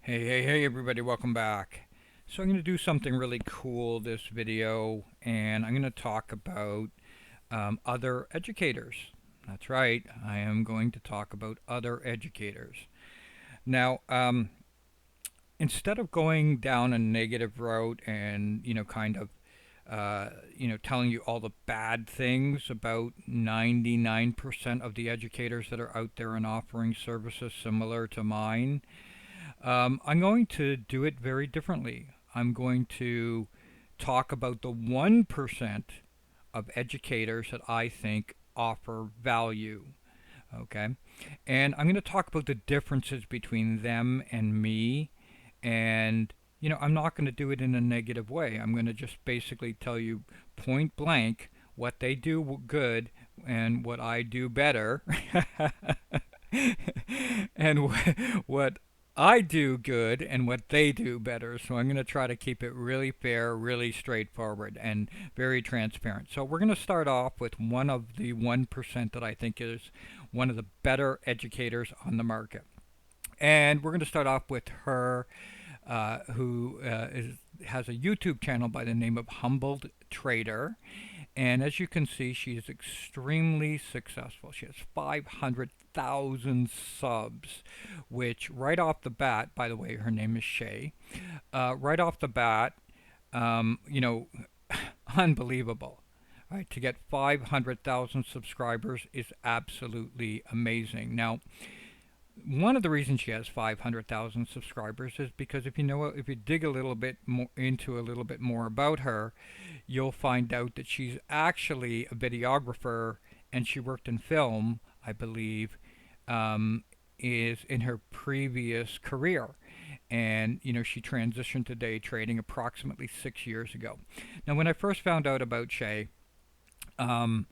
Hey everybody, welcome back. So I'm going to do something really cool this video, and I'm going to talk about other educators. That's right, I am going to talk about other educators. Now, instead of going down a negative route and, kind of, telling you all the bad things about 99% of the educators that are out there and offering services similar to mine, I'm going to do it very differently. I'm going to talk about the 1% of educators that I think offer value. Okay. And I'm going to talk about the differences between them and me. And, I'm not going to do it in a negative way. I'm going to just basically tell you point blank what they do good and what I do better. And what I do good and what they do better. So I'm going to try to keep it really fair, really straightforward, and very transparent. So we're going to start off with one of the 1% that I think is one of the better educators on the market. And we're going to start off with her, who has a YouTube channel by the name of Humboldt Trader. And as you can see, she is extremely successful. She has 500,000 subs, which right off the bat, by the way, her name is Shea. Right off the bat, um, you know, unbelievable. Right, to get 500,000 subscribers is absolutely amazing. Now, one of the reasons she has 500,000 subscribers is because if you dig a little bit more into a little bit more about her, you'll find out that she's actually a videographer and she worked in film, I believe, is in her previous career. And she transitioned to day trading approximately 6 years ago. Now, when I first found out about Shay, um,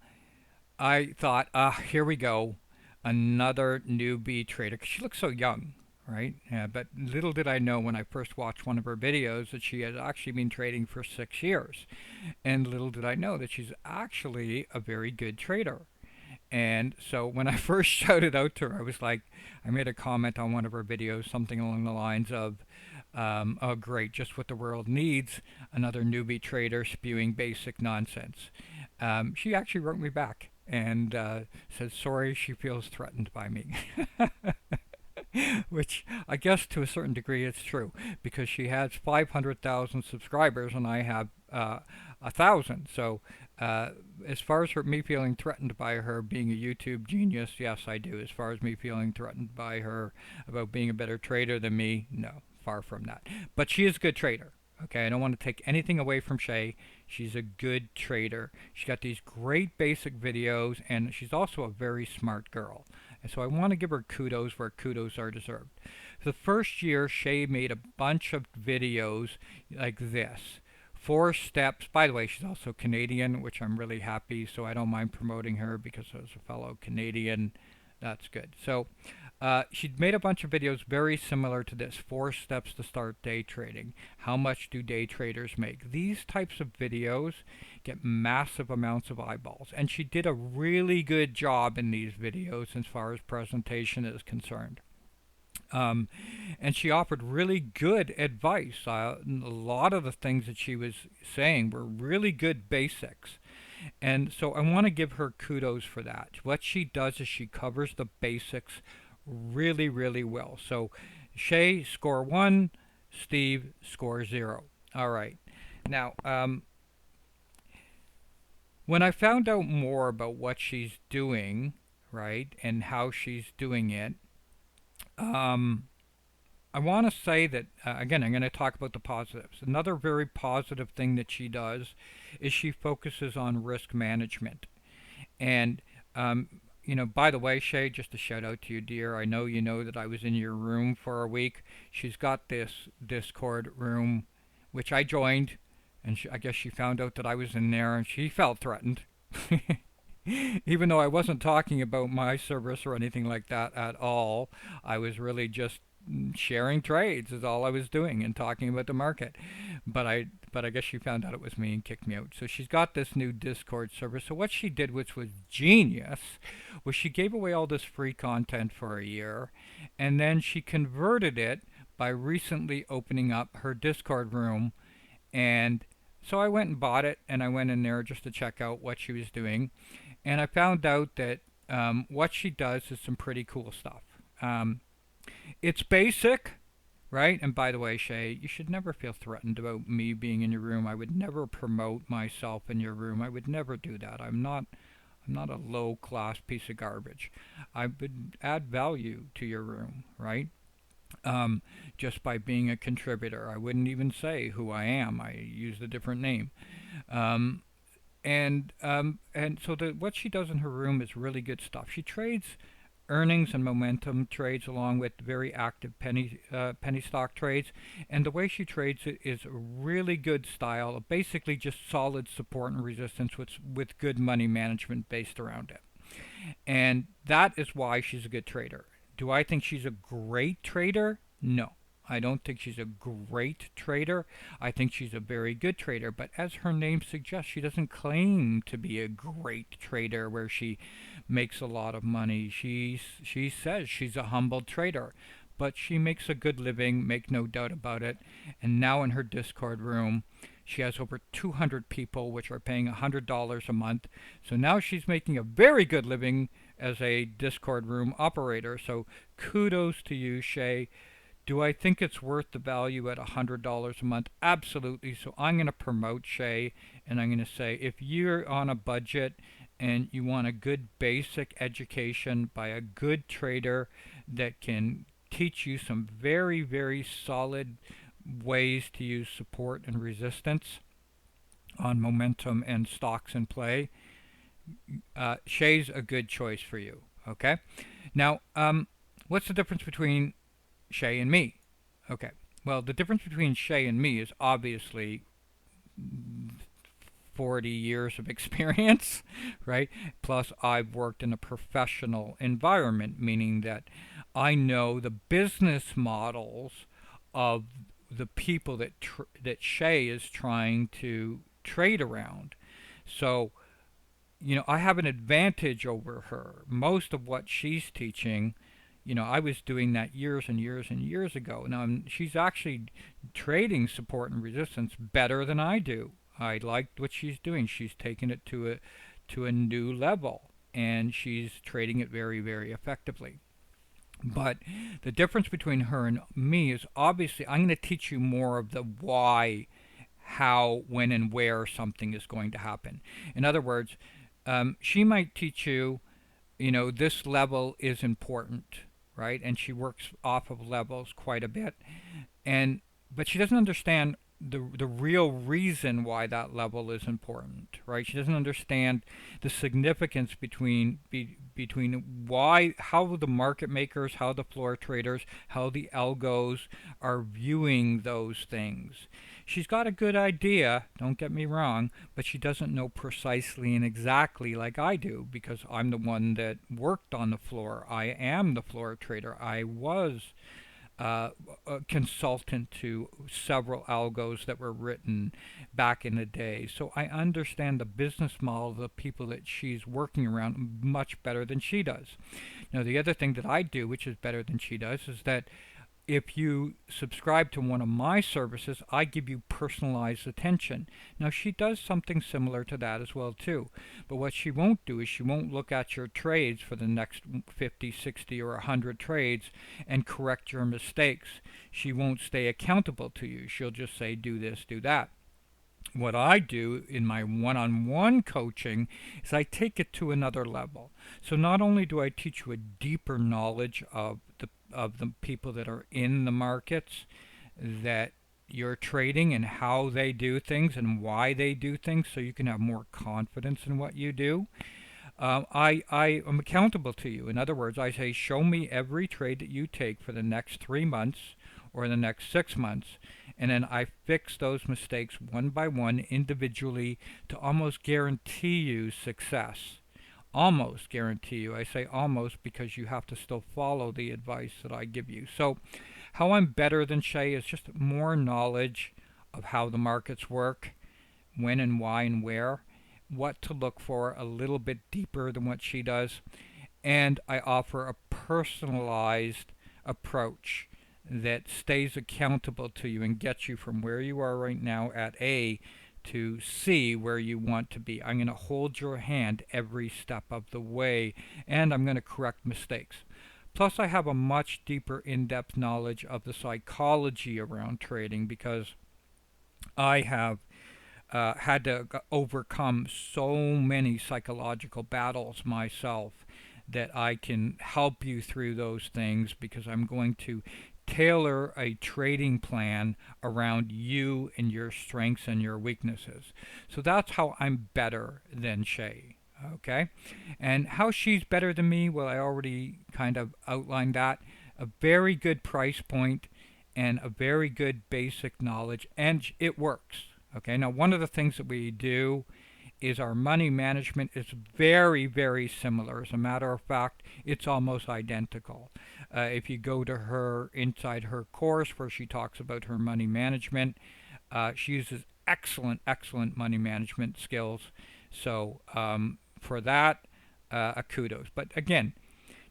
I thought, here we go, another newbie trader. 'Cause she looks so young, right? Yeah, but little did I know when I first watched one of her videos that she had actually been trading for 6 years. And little did I know that she's actually a very good trader. And so when I first shouted out to her, I was like, I made a comment on one of her videos, something along the lines of, oh, great, just what the world needs, another newbie trader spewing basic nonsense. She actually wrote me back and said, sorry, she feels threatened by me. Which I guess to a certain degree it's true because she has 500,000 subscribers and I have 1,000. So uh, as far as me feeling threatened by her being a YouTube genius, yes, I do. As far as me feeling threatened by her about being a better trader than me, no, far from that. But she is a good trader. Okay, I don't want to take anything away from Shay. She's a good trader. She's got these great basic videos, and she's also a very smart girl. And so I want to give her kudos where kudos are deserved. The first year, Shay made a bunch of videos like this. 4 steps. By the way, she's also Canadian, which I'm really happy, so I don't mind promoting her because as a fellow Canadian, that's good. So she'd made a bunch of videos very similar to this. 4 steps to start day trading. How much do day traders make? These types of videos get massive amounts of eyeballs. And she did a really good job in these videos as far as presentation is concerned. Um, and she offered really good advice. A lot of the things that she was saying were really good basics. And so I want to give her kudos for that. What she does is she covers the basics really, really well. So Shay, score 1, Steve, score 0. All right. Now, when I found out more about what she's doing, right, and how she's doing it, um, I want to say that, again, I'm going to talk about the positives. Another very positive thing that she does is she focuses on risk management. And, by the way, Shay, just a shout out to you, dear. I know you know that I was in your room for a week. She's got this Discord room, which I joined, and I guess she found out that I was in there, and she felt threatened. Even though I wasn't talking about my service or anything like that at all, I was really just sharing trades is all I was doing and talking about the market. But I guess she found out it was me and kicked me out. So she's got this new Discord server. So what she did, which was genius, was she gave away all this free content for a year, and then she converted it by recently opening up her Discord room. And so I went and bought it, and I went in there just to check out what she was doing. And I found out that what she does is some pretty cool stuff. It's basic, right? And by the way, Shay, you should never feel threatened about me being in your room. I would never promote myself in your room. I would never do that. I'm not a low class piece of garbage. I would add value to your room, right? Um, just by being a contributor. I wouldn't even say who I am. I use a different name. Um, and so what she does in her room is really good stuff. She trades earnings and momentum trades along with very active penny stock trades, and the way she trades it is a really good style of basically just solid support and resistance with good money management based around it. And that is why she's a good trader. Do I think she's a great trader? No. I don't think she's a great trader. I think she's a very good trader. But as her name suggests, she doesn't claim to be a great trader where she makes a lot of money. She says she's a humble trader. But she makes a good living, make no doubt about it. And now in her Discord room, she has over 200 people which are paying $100 a month. So now she's making a very good living as a Discord room operator. So kudos to you, Shay. Do I think it's worth the value at $100 a month? Absolutely. So I'm going to promote Shay, and I'm going to say if you're on a budget and you want a good basic education by a good trader that can teach you some very, very solid ways to use support and resistance on momentum and stocks in play, Shay's a good choice for you. Okay. Now, what's the difference between Shay and me? Okay. Well, the difference between Shay and me is obviously 40 years of experience, right? Plus, I've worked in a professional environment, meaning that I know the business models of the people that Shay is trying to trade around. So, I have an advantage over her. Most of what she's teaching, I was doing that years and years and years ago. Now, she's actually trading support and resistance better than I do. I liked what she's doing. She's taken it to a new level, and she's trading it very, very effectively. But the difference between her and me is obviously I'm going to teach you more of the why, how, when, and where something is going to happen. In other words, she might teach you, this level is important, right? And she works off of levels quite a bit, but she doesn't understand the real reason why that level is important, right? She doesn't understand the significance between why, how the market makers, how the floor traders, how the algos are viewing those things. She's got a good idea, don't get me wrong, but she doesn't know precisely and exactly like I do because I'm the one that worked on the floor. I am the floor trader. I was a consultant to several algos that were written back in the day. So I understand the business model of the people that she's working around much better than she does. Now, the other thing that I do, which is better than she does, is that if you subscribe to one of my services, I give you personalized attention. Now, she does something similar to that as well too. But what she won't do is she won't look at your trades for the next 50, 60, or 100 trades and correct your mistakes. She won't stay accountable to you. She'll just say, do this, do that. What I do in my one-on-one coaching is I take it to another level. So not only do I teach you a deeper knowledge of the people that are in the markets that you're trading and how they do things and why they do things so you can have more confidence in what you do. I am accountable to you. In other words, I say, show me every trade that you take for the next 3 months or the next 6 months, and then I fix those mistakes one by one individually to almost guarantee you success. Almost guarantee you. I say almost because you have to still follow the advice that I give you. So how I'm better than Shay is just more knowledge of how the markets work, when and why and where, what to look for a little bit deeper than what she does, and I offer a personalized approach that stays accountable to you and gets you from where you are right now at A to C, where you want to be. I'm going to hold your hand every step of the way, and I'm going to correct mistakes. Plus, I have a much deeper, in depth knowledge of the psychology around trading because I have had to overcome so many psychological battles myself that I can help you through those things because I'm going to tailor a trading plan around you and your strengths and your weaknesses. So that's how I'm better than Shea. Okay? And how she's better than me, well, I already kind of outlined that. A very good price point and a very good basic knowledge, and it works. Okay, now one of the things that we do is our money management is very, very similar. As a matter of fact, it's almost identical. If you go to her inside her course where she talks about her money management, she uses excellent, excellent money management skills. So for that, kudos. But again,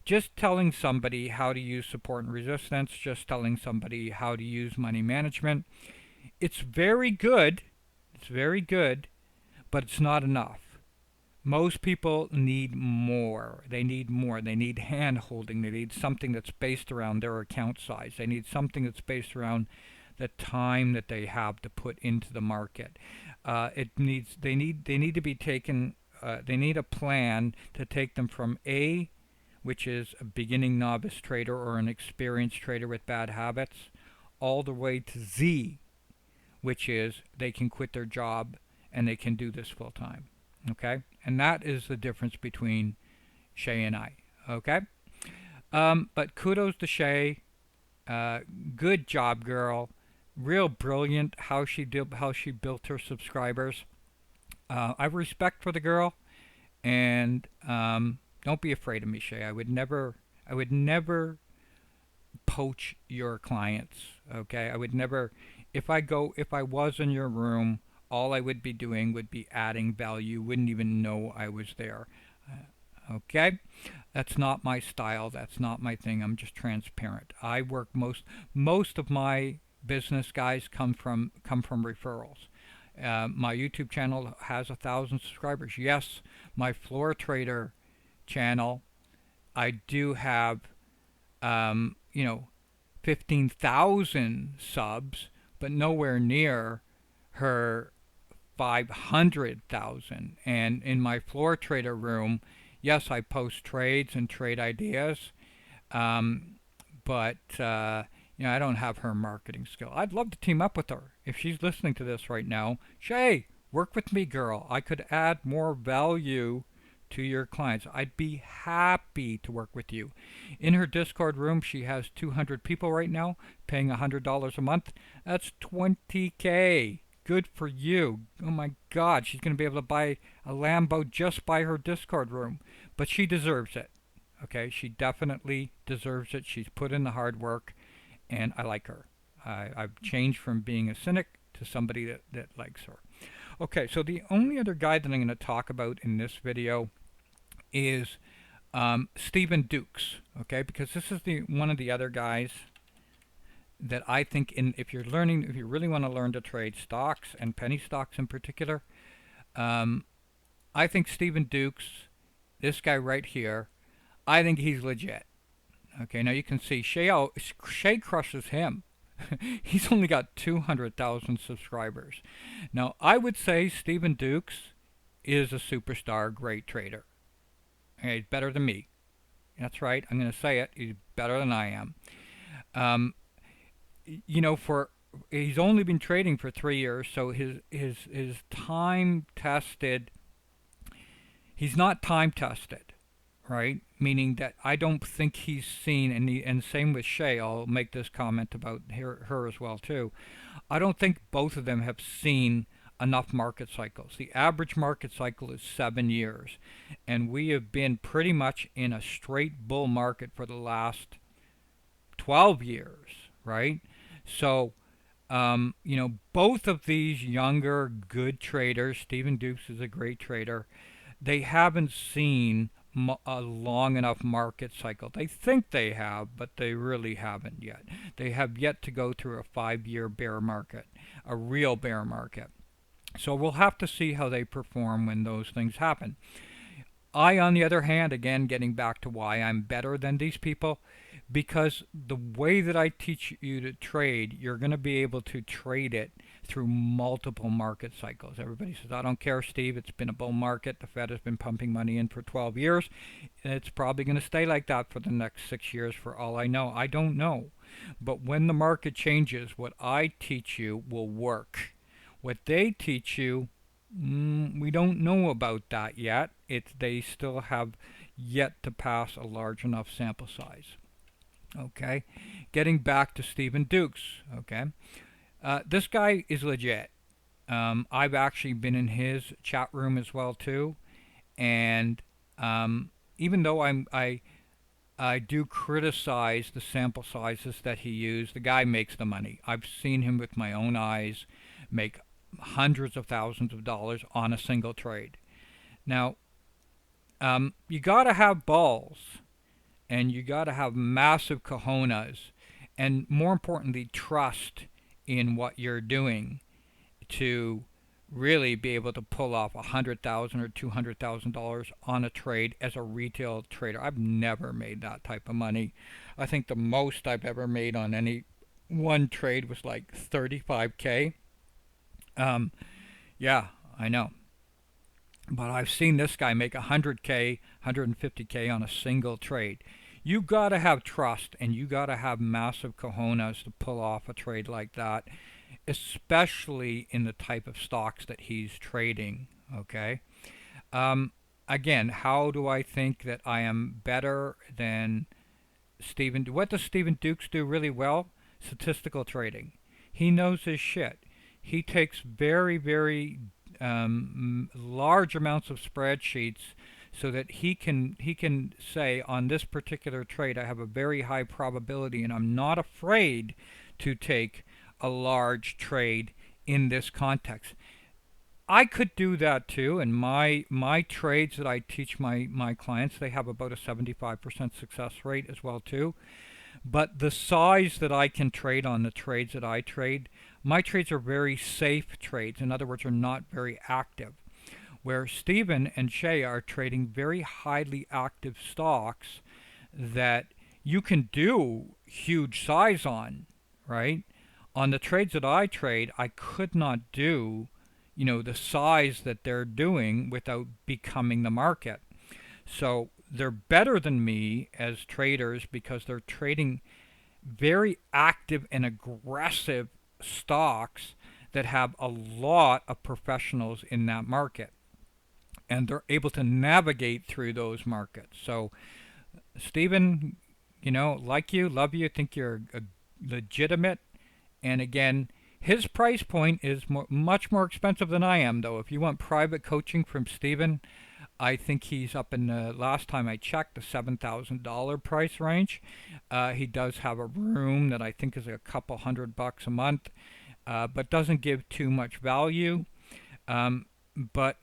just telling somebody how to use support and resistance, just telling somebody how to use money management, it's very good. It's very good, but it's not enough. Most people need more. They need more. They need hand holding. They need something that's based around their account size. They need something that's based around the time that they have to put into the market. They need to be taken. They need a plan to take them from A, which is a beginning novice trader or an experienced trader with bad habits, all the way to Z, which is they can quit their job and they can do this full time. Okay? And that is the difference between Shea and I. Okay? But kudos to Shea. Good job, girl. Real brilliant how she built her subscribers. I have respect for the girl, and don't be afraid of me, Shea. I would never poach your clients. Okay, I would never. If I was in your room, all I would be doing would be adding value. Wouldn't even know I was there. Okay, that's not my style. That's not my thing. I'm just transparent. I work most of my business guys come from referrals. My YouTube channel has 1,000 subscribers. Yes, my floor trader channel, I do have, um, you know, 15,000 subs, but nowhere near her 500,000. And in my floor trader room, yes, I post trades and trade ideas, um, but I don't have her marketing skill. I'd love to team up with her if she's listening to this right now. Shay, work with me, girl. I could add more value to your clients. I'd be happy to work with you. In her Discord room, she has 200 people right now paying $100 a month. That's 20K. Good for you. Oh my God, she's going to be able to buy a Lambo just by her Discord room. But she deserves it. Okay, she definitely deserves it. She's put in the hard work, and I like her. I've changed from being a cynic to somebody that likes her. Okay, so the only other guy that I'm going to talk about in this video is Stephen Dukes. Okay, because this is one of the other guys that I think if you really want to learn to trade stocks and penny stocks in particular, I think Stephen Dukes, this guy right here, I think he's legit. Okay, now you can see Shea crushes him. He's only got 200,000 subscribers. Now, I would say Stephen Dukes is a superstar, great trader. Okay, he's better than me. That's right, I'm going to say it. He's better than I am. He's only been trading for 3 years, so his time tested. He's not time tested, right? Meaning that I don't think he's seen, and same with Shea. I'll make this comment about her as well too. I don't think both of them have seen enough market cycles. The average market cycle is 7 years, and we have been pretty much in a straight bull market for the last 12 years, right? So, both of these younger, good traders, Stephen Dukes is a great trader, they haven't seen a long enough market cycle. They think they have, but they really haven't yet. They have yet to go through a 5 year bear market, a real bear market. So we'll have to see how they perform when those things happen. I, on the other hand, again, getting back to why I'm better than these people, because the way that I teach you to trade, you're going to be able to trade it through multiple market cycles. Everybody says, I don't care, Steve, it's been a bull market. The Fed has been pumping money in for 12 years. And it's probably going to stay like that for the next 6 years for all I know. I don't know. But when the market changes, what I teach you will work. What they teach you, we don't know about that yet. They still have yet to pass a large enough sample size. Okay, getting back to Stephen Dukes. Okay, this guy is legit. I've actually been in his chat room as well too, and even though I do criticize the sample sizes that he used, the guy makes the money. I've seen him with my own eyes make hundreds of thousands of dollars on a single trade. Now, you got to have balls, and you got to have massive cojones, and more importantly, trust in what you're doing to really be able to pull off $100,000 or $200,000 on a trade as a retail trader. I've never made that type of money. I think the most I've ever made on any one trade was like 35K. Yeah, I know. But I've seen this guy make 100K, 150K on a single trade. You got to have trust, and you got to have massive cojones to pull off a trade like that, especially in the type of stocks that he's trading. Okay. Again, how do I think that I am better than Stephen? What does Stephen Dukes do really well? Statistical trading. He knows his shit. He takes very, very large amounts of spreadsheets so that he can say on this particular trade I have a very high probability and I'm not afraid to take a large trade in this context. I could do that too, and my trades that I teach my clients, they have about a 75% success rate as well too. But the size that I can trade on the trades that I trade, my trades are very safe trades. In other words, are not very active. Where Stephen and Shea are trading very highly active stocks that you can do huge size on, right? On the trades that I trade, I could not do, the size that they're doing without becoming the market. So they're better than me as traders because they're trading very active and aggressive stocks that have a lot of professionals in that market. And they're able to navigate through those markets. So, Stephen, like you, love you, think you're a legitimate. And again, his price point is much more expensive than I am, though. If you want private coaching from Stephen, I think he's up in the last time I checked the $7,000 price range. He does have a room that I think is a couple $100 a month, but doesn't give too much value. But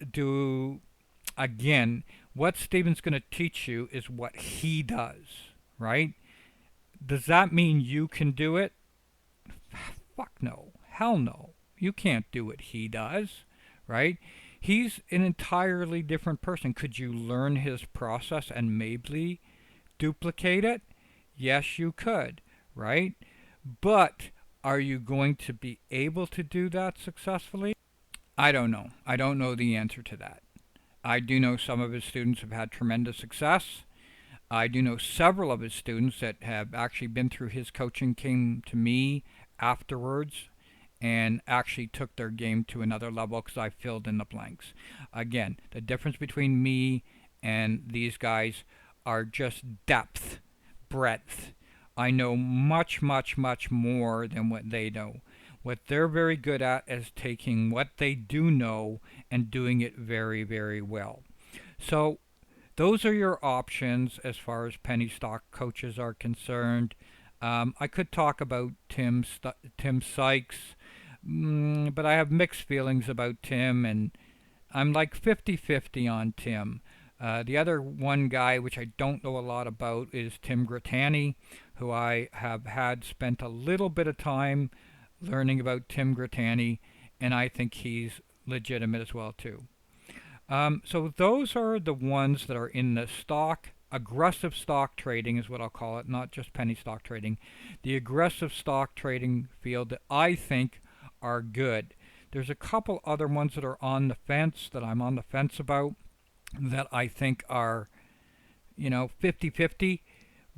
again, what Stephen's going to teach you is what he does, right? Does that mean you can do it? Fuck no. Hell no. You can't do what he does, right? He's an entirely different person. Could you learn his process and maybe duplicate it? Yes, you could, right? But are you going to be able to do that successfully? I don't know. I don't know the answer to that. I do know some of his students have had tremendous success. I do know several of his students that have actually been through his coaching, came to me afterwards and actually took their game to another level because I filled in the blanks. Again, the difference between me and these guys are just depth, breadth. I know much, much, much more than what they know. What they're very good at is taking what they do know and doing it very, very well. So those are your options as far as penny stock coaches are concerned. I could talk about Tim Sykes, but I have mixed feelings about Tim, and I'm like 50-50 on Tim. The other one guy, which I don't know a lot about, is Tim Grittani, who I have had spent a little bit of time learning about Tim Grittani, and I think he's legitimate as well too. So those are the ones that are in the stock. Aggressive stock trading is what I'll call it, not just penny stock trading. The aggressive stock trading field that I think are good. There's a couple other ones that are on the fence that I'm on the fence about that I think are, 50-50.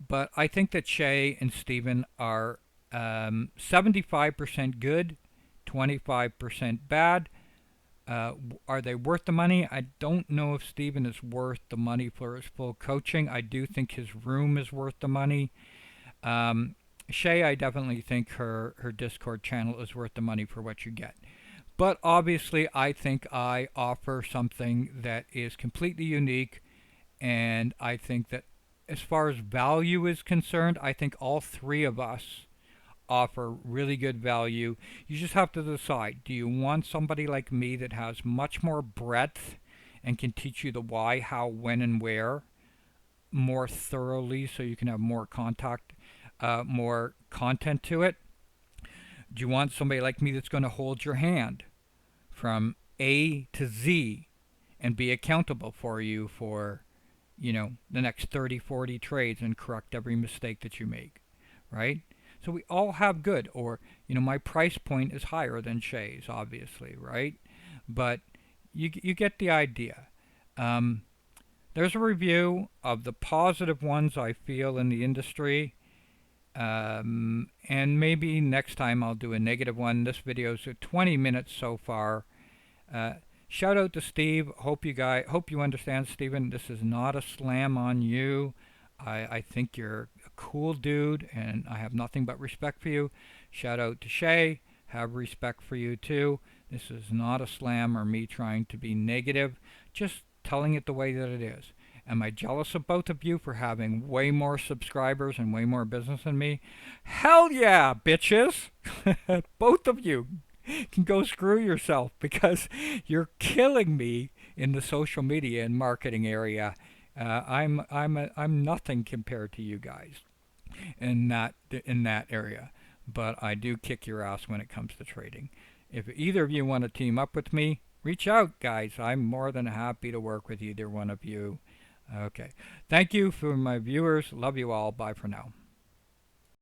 But I think that Shea and Steven are 75% good, 25% bad. Are they worth the money? I don't know if Steven is worth the money for his full coaching. I do think his room is worth the money. Um, Shea, I definitely think her Discord channel is worth the money for what you get. But obviously, I think I offer something that is completely unique, and I think that as far as value is concerned, I think all three of us offer really good value. You just have to decide, do you want somebody like me that has much more breadth and can teach you the why, how, when, and where more thoroughly so you can have more content to it? Do you want somebody like me that's going to hold your hand from A to Z and be accountable for you for, the next 30, 40 trades and correct every mistake that you make, right? So we all have good, or, my price point is higher than Shea's, obviously, right? But you get the idea. Um, there's a review of the positive ones I feel in the industry. And maybe next time I'll do a negative one. This video is 20 minutes so far. Uh, Shout out to Steve. Hope you understand, Steven. This is not a slam on you. I think you're a cool dude, and I have nothing but respect for you. Shout out to Shea. Have respect for you too. This is not a slam or me trying to be negative. Just telling it the way that it is. Am I jealous of both of you for having way more subscribers and way more business than me? Hell yeah, bitches! Both of you can go screw yourself because you're killing me in the social media and marketing area. I'm nothing compared to you guys in that area, but I do kick your ass when it comes to trading. If either of you want to team up with me, reach out, guys. I'm more than happy to work with either one of you. Okay. Thank you for my viewers. Love you all. Bye for now.